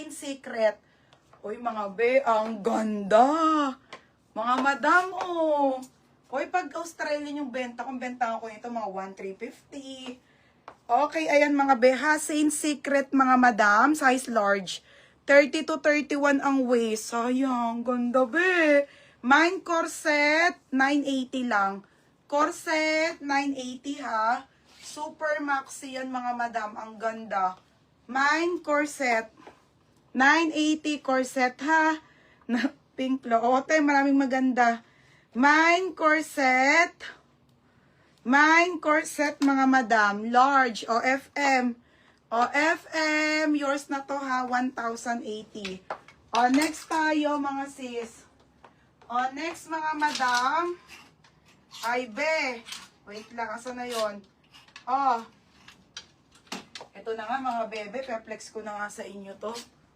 Saint Secret. Uy, mga be, ang ganda. Mga madam, oh. Uy, pag Australian yung benta, kung benta ko nito, mga 1,350. Okay, ayan mga be, ha. Saint Secret, mga madam, size large. 30 to 31 ang waist. Sayang, ganda be. Mine corset, 980 lang. Corset, 980 ha. Super maxi yan mga madam, ang ganda. Mine corset, 980 corset ha. Na pink lote, maraming maganda. Mine corset mga madam, large, OFM. OFM, yours na to ha, 1,080. O, next tayo mga sis. O, next mga madam. Ay, be. Wait lang, asa na yun? O, ito na nga mga bebe, perplex ko na nga sa inyo to.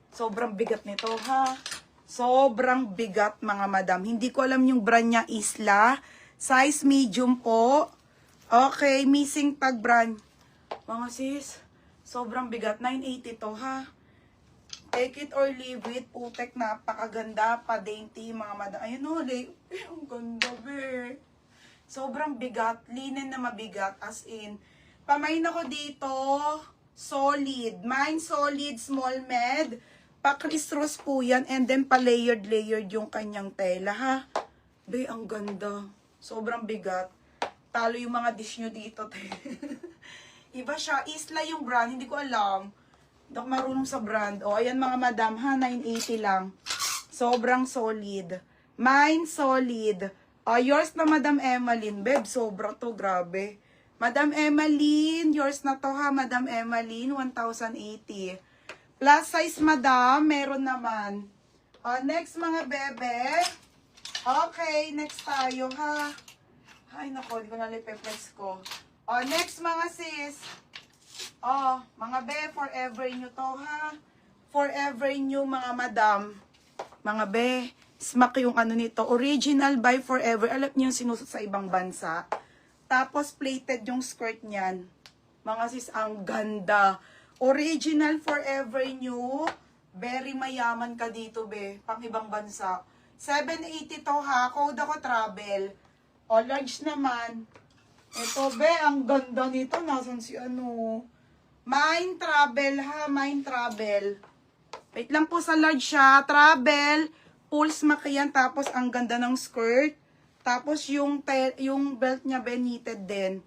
Sobrang bigat nito ha. Sobrang bigat mga madam. Hindi ko alam yung brand niya, Isla. Size medium po. Okay, missing tag brand. Mga sis, sobrang bigat. 980 to ha. Take it or leave it. Putek, napakaganda. Pa-dainty mga madam. Ayun o, ang ganda be. Sobrang bigat. Linen na mabigat. As in, pamain ako dito. Solid. Mine solid, small med. Pa-crisscross po yan. And then pa-layered yung kanyang tela ha. Be, ang ganda. Sobrang bigat. Talo yung mga dish nyo dito. Iba siya. Isla yung brand. Hindi ko alam. Hindi ako marunong sa brand. O, ayan mga madam ha. 980 lang. Sobrang solid. Mine solid. O, yours na Madam Emmeline. Beb, sobra to. Grabe. Madam Emmeline. Yours na to ha. Madam Emmeline. 1,080. Plus size madam. Meron naman. O, next mga bebe. Okay. Next tayo ha. Ay, nako, di ko nalipeplex ko. O, next mga sis. O, mga be, forever nyo to, ha? Forever nyo, mga madam. Mga be, smack yung ano nito. Original by Forever. Alam nyo yung sinusot sa ibang bansa. Tapos, plated yung skirt niyan. Mga sis, ang ganda. Original Forever nyo. Very mayaman ka dito, be. Pang ibang bansa. 780 to, ha? Code ako travel. O, large naman. Ito, be, ang ganda nito. Nasaan si ano? Mine Travel, ha? Mine Travel. Wait lang po sa large siya. Travel. Pulse makiyan. Tapos, ang ganda ng skirt. Tapos, yung belt niya, be, knitted din.